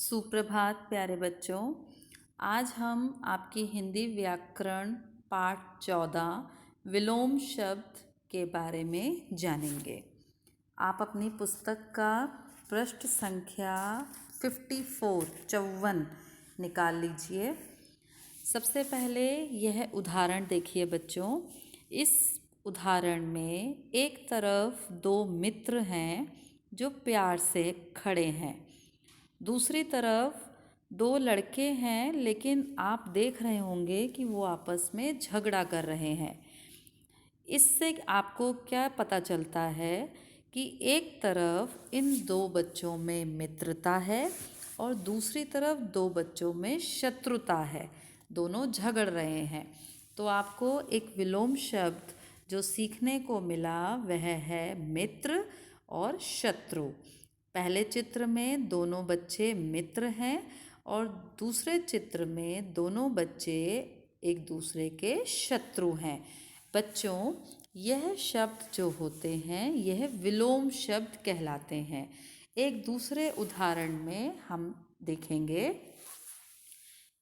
सुप्रभात प्यारे बच्चों। आज हम आपकी हिंदी व्याकरण पाठ 14 विलोम शब्द के बारे में जानेंगे। आप अपनी पुस्तक का पृष्ठ संख्या 54 निकाल लीजिए। सबसे पहले यह उदाहरण देखिए बच्चों। इस उदाहरण में एक तरफ दो मित्र हैं जो प्यार से खड़े हैं, दूसरी तरफ दो लड़के हैं लेकिन आप देख रहे होंगे कि वो आपस में झगड़ा कर रहे हैं। इससे आपको क्या पता चलता है कि एक तरफ इन दो बच्चों में मित्रता है और दूसरी तरफ दो बच्चों में शत्रुता है, दोनों झगड़ रहे हैं। तो आपको एक विलोम शब्द जो सीखने को मिला वह है मित्र और शत्रु। पहले चित्र में दोनों बच्चे मित्र हैं और दूसरे चित्र में दोनों बच्चे एक दूसरे के शत्रु हैं। बच्चों, यह शब्द जो होते हैं यह विलोम शब्द कहलाते हैं। एक दूसरे उदाहरण में हम देखेंगे।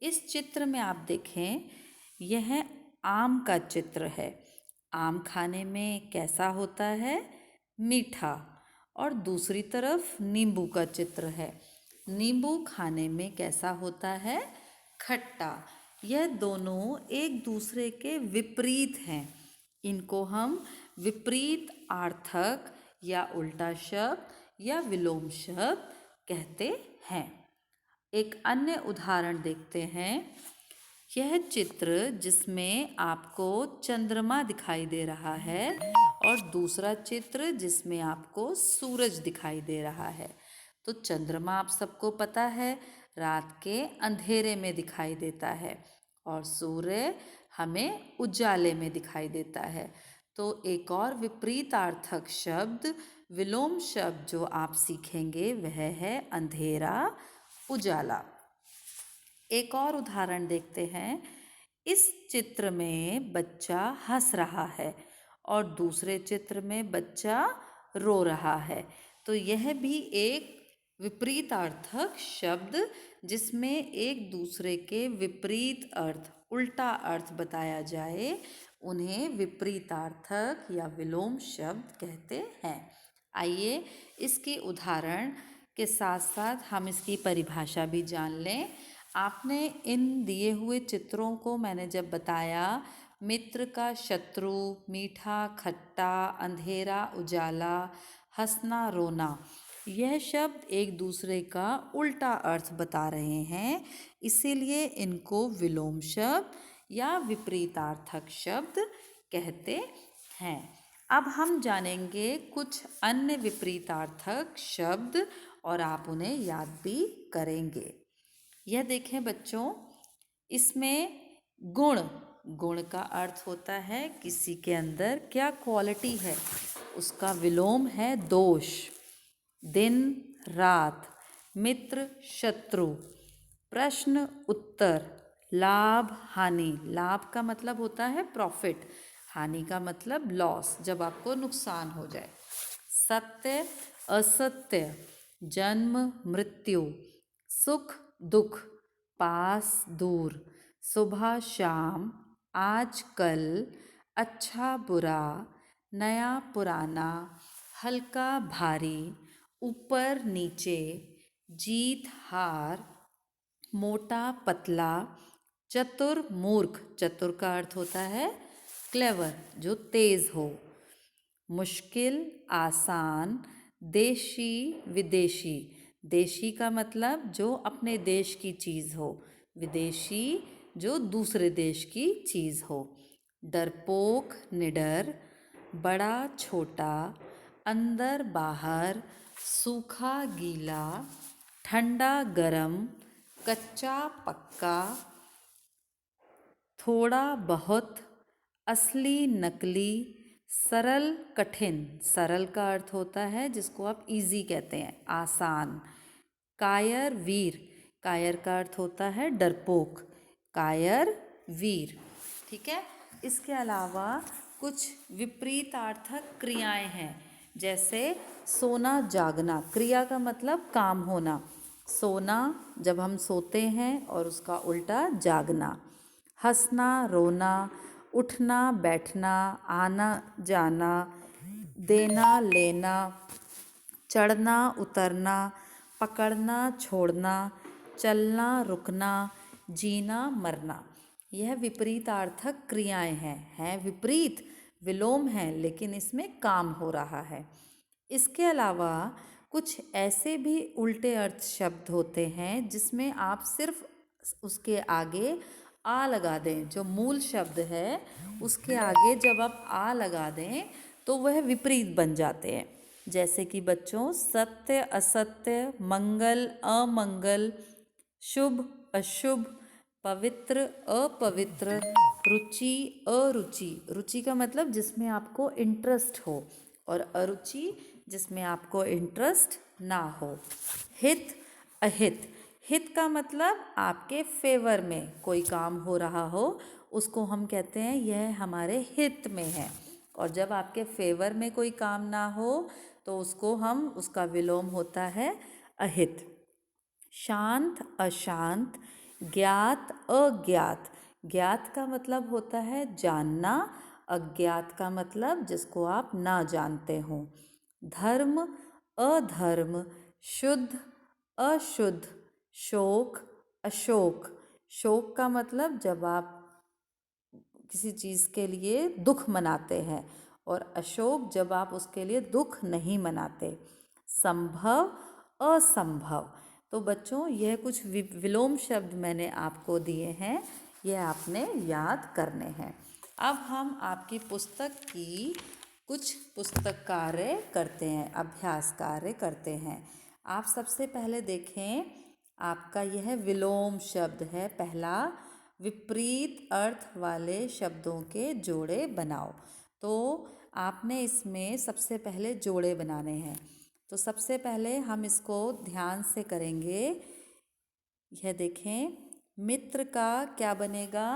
इस चित्र में आप देखें, यह आम का चित्र है। आम खाने में कैसा होता है? मीठा। और दूसरी तरफ नींबू का चित्र है। नींबू खाने में कैसा होता है? खट्टा। यह दोनों एक दूसरे के विपरीत हैं। इनको हम विपरीत आर्थक या उल्टा शब्द या विलोम शब्द कहते हैं। एक अन्य उदाहरण देखते हैं। यह चित्र जिसमें आपको चंद्रमा दिखाई दे रहा है और दूसरा चित्र जिसमें आपको सूरज दिखाई दे रहा है। तो चंद्रमा आप सबको पता है रात के अंधेरे में दिखाई देता है और सूर्य हमें उजाले में दिखाई देता है। तो एक और विपरीतार्थक शब्द विलोम शब्द जो आप सीखेंगे वह है अंधेरा उजाला। एक और उदाहरण देखते हैं। इस चित्र में बच्चा हंस रहा है और दूसरे चित्र में बच्चा रो रहा है। तो यह भी एक विपरीतार्थक शब्द जिसमें एक दूसरे के विपरीत अर्थ, उल्टा अर्थ बताया जाए, उन्हें विपरीतार्थक या विलोम शब्द कहते हैं। आइए इसके उदाहरण के साथ साथ हम इसकी परिभाषा भी जान लें। आपने इन दिए हुए चित्रों को मैंने जब बताया, मित्र का शत्रु, मीठा खट्टा, अंधेरा उजाला, हंसना रोना, यह शब्द एक दूसरे का उल्टा अर्थ बता रहे हैं, इसीलिए इनको विलोम शब्द या विपरीतार्थक शब्द कहते हैं। अब हम जानेंगे कुछ अन्य विपरीतार्थक शब्द और आप उन्हें याद भी करेंगे। यह देखें बच्चों, इसमें गुण, गुण का अर्थ होता है किसी के अंदर क्या क्वालिटी है, उसका विलोम है दोष। दिन रात, मित्र शत्रु, प्रश्न उत्तर, लाभ हानि। लाभ का मतलब होता है प्रॉफिट, हानि का मतलब लॉस, जब आपको नुकसान हो जाए। सत्य असत्य, जन्म मृत्यु, सुख दुख, पास दूर, सुबह शाम, आज कल, अच्छा बुरा, नया पुराना, हल्का भारी, ऊपर नीचे, जीत हार, मोटा पतला, चतुर मूर्ख, चतुर का अर्थ होता है क्लेवर, जो तेज हो, मुश्किल आसान, देशी विदेशी, देशी का मतलब जो अपने देश की चीज़ हो, विदेशी जो दूसरे देश की चीज़ हो, डरपोक निडर, बड़ा छोटा, अंदर बाहर, सूखा गीला, ठंडा गरम, कच्चा पक्का, थोड़ा बहुत, असली नकली, सरल कठिन, सरल का अर्थ होता है जिसको आप इजी कहते हैं, आसान, कायर वीर, कायर का अर्थ होता है डरपोक, कायर वीर। ठीक है। इसके अलावा कुछ विपरीतार्थक क्रियाएं हैं, जैसे सोना जागना, क्रिया का मतलब काम होना, सोना जब हम सोते हैं और उसका उल्टा जागना। हंसना, रोना, उठना, बैठना, आना, जाना, देना, लेना, चढ़ना, उतरना, पकड़ना, छोड़ना, चलना, रुकना, जीना, मरना। यह विपरीतार्थक क्रियाएं हैं विपरीत, विलोम हैं, लेकिन इसमें काम हो रहा है। इसके अलावा कुछ ऐसे भी उल्टे अर्थ शब्द होते हैं जिसमें आप सिर्फ उसके आगे आ लगा दें। जो मूल शब्द है उसके आगे जब आप आ लगा दें तो वह विपरीत बन जाते हैं। जैसे कि बच्चों, सत्य, असत्य, मंगल, अमंगल, शुभ, अशुभ, पवित्र, अपवित्र, रुचि, अरुचि। रुचि का मतलब जिसमें आपको इंटरेस्ट हो, और अरुचि जिसमें आपको इंटरेस्ट ना हो। हित, अहित। हित का मतलब आपके फेवर में कोई काम हो रहा हो, उसको हम कहते हैं यह हमारे हित में है। और जब आपके फेवर में कोई काम ना हो तो उसको हम, उसका विलोम होता है अहित। शांत, अशांत, ज्ञात, अज्ञात। ज्ञात का मतलब होता है जानना, अज्ञात का मतलब जिसको आप ना जानते हो। धर्म, अधर्म, शुद्ध, अशुद्ध, शोक, अशोक। शोक का मतलब जब आप किसी चीज़ के लिए दुख मनाते हैं, और अशोक जब आप उसके लिए दुख नहीं मनाते। संभव, असंभव। तो बच्चों, यह कुछ विलोम शब्द मैंने आपको दिए हैं, यह आपने याद करने हैं। अब हम आपकी पुस्तक की कुछ पुस्तक कार्य करते हैं, अभ्यास कार्य करते हैं। आप सबसे पहले देखें, आपका यह विलोम शब्द है पहला। विपरीत अर्थ वाले शब्दों के जोड़े बनाओ। तो आपने इसमें सबसे पहले जोड़े बनाने हैं। तो सबसे पहले हम इसको ध्यान से करेंगे। यह देखें, मित्र का क्या बनेगा?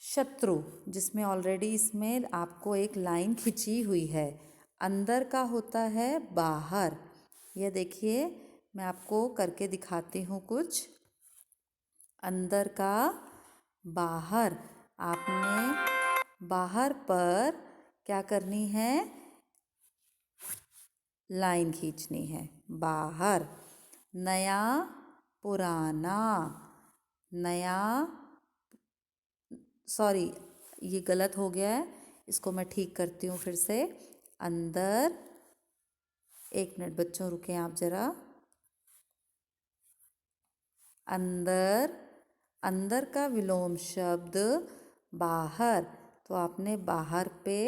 शत्रु, जिसमें ऑलरेडी इसमें आपको एक लाइन खिंची हुई है। अंदर का होता है बाहर। यह देखिए, मैं आपको करके दिखाती हूँ कुछ। अंदर का बाहर, आपने बाहर पर क्या करनी है? लाइन खींचनी है, बाहर। नया, पुराना। नया, सॉरी, ये गलत हो गया है, इसको मैं ठीक करती हूँ फिर से। अंदर, एक मिनट बच्चों, रुकें आप ज़रा। अंदर, अंदर का विलोम शब्द बाहर, तो आपने बाहर पे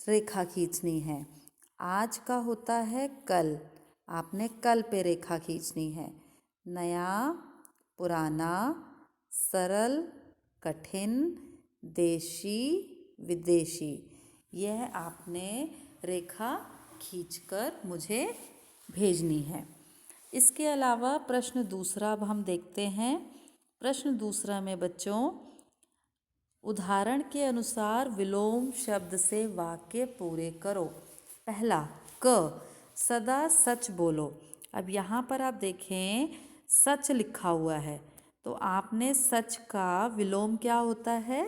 रेखा खींचनी है। आज का होता है कल, आपने कल पे रेखा खींचनी है। नया, पुराना, सरल, कठिन, देशी, विदेशी। यह आपने रेखा खींचकर मुझे भेजनी है। इसके अलावा प्रश्न दूसरा अब हम देखते हैं। प्रश्न दूसरा में बच्चों, उदाहरण के अनुसार विलोम शब्द से वाक्य पूरे करो। पहला, क, सदा सच बोलो। अब यहाँ पर आप देखें, सच लिखा हुआ है, तो आपने सच का विलोम क्या होता है?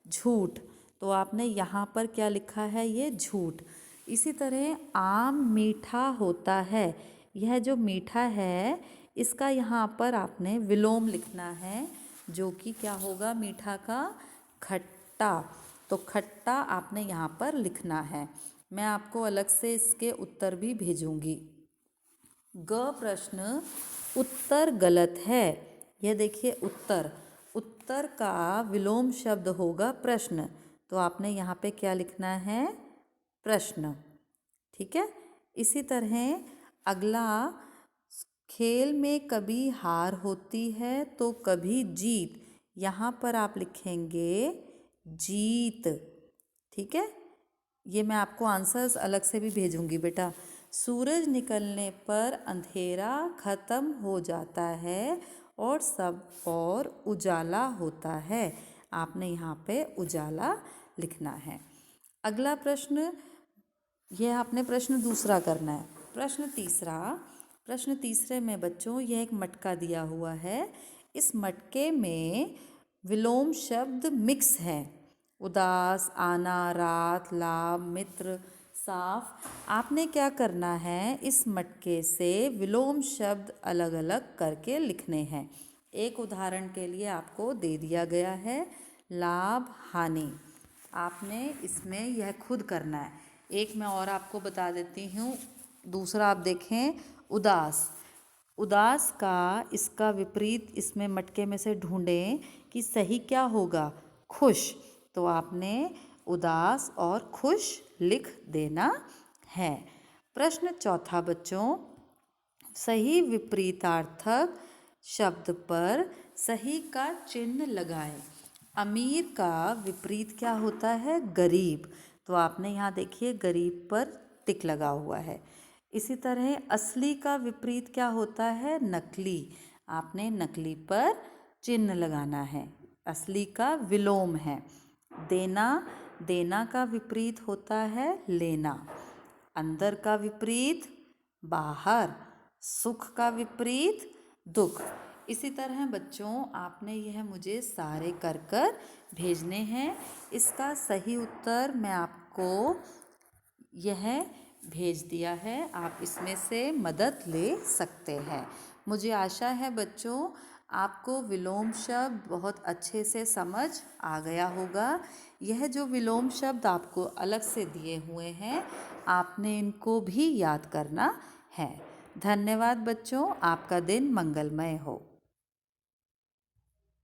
झूठ। तो आपने यहाँ पर क्या लिखा है? ये झूठ। इसी तरह आम मीठा होता है। यह जो मीठा है, इसका यहाँ पर आपने विलोम लिखना है, जो कि क्या होगा मीठा का? खट्टा। तो खट्टा आपने यहाँ पर लिखना है। मैं आपको अलग से इसके उत्तर भी भेजूंगी। ग प्रश्न, उत्तर गलत है। यह देखिए उत्तर, उत्तर का विलोम शब्द होगा प्रश्न, तो आपने यहाँ पे क्या लिखना है? प्रश्न। ठीक है। इसी तरह अगला, खेल में कभी हार होती है तो कभी जीत। यहाँ पर आप लिखेंगे जीत। ठीक है। ये मैं आपको आंसर्स अलग से भी भेजूंगी बेटा। सूरज निकलने पर अंधेरा खत्म हो जाता है और सब और उजाला होता है। आपने यहाँ पे उजाला लिखना है। अगला प्रश्न, यह आपने प्रश्न दूसरा करना है। प्रश्न तीसरा, प्रश्न तीसरे में बच्चों यह एक मटका दिया हुआ है। इस मटके में विलोम शब्द मिक्स हैं। उदास, आना, रात, लाभ, मित्र, साफ। आपने क्या करना है, इस मटके से विलोम शब्द अलग अलग करके लिखने हैं। एक उदाहरण के लिए आपको दे दिया गया है लाभ, हानि। आपने इसमें यह खुद करना है। एक मैं और आपको बता देती हूँ। दूसरा आप देखें, उदास। उदास का इसका विपरीत इसमें मटके में से ढूंढें कि सही क्या होगा। खुश। तो आपने उदास और खुश लिख देना है। प्रश्न चौथा बच्चों, सही विपरीतार्थक शब्द पर सही का चिन्ह लगाएं। अमीर का विपरीत क्या होता है, गरीब। तो आपने यहाँ देखिए गरीब पर टिक लगा हुआ है। इसी तरह असली का विपरीत क्या होता है, नकली। आपने नकली पर चिन्ह लगाना है। असली का विलोम है देना। देना का विपरीत होता है लेना। अंदर का विपरीत बाहर। सुख का विपरीत दुख। इसी तरह बच्चों आपने यह मुझे सारे कर कर भेजने हैं। इसका सही उत्तर मैं आपको यह भेज दिया है। आप इसमें से मदद ले सकते हैं। मुझे आशा है बच्चों आपको विलोम शब्द बहुत अच्छे से समझ आ गया होगा। यह जो विलोम शब्द आपको अलग से दिए हुए हैं, आपने इनको भी याद करना है। धन्यवाद बच्चों, आपका दिन मंगलमय हो।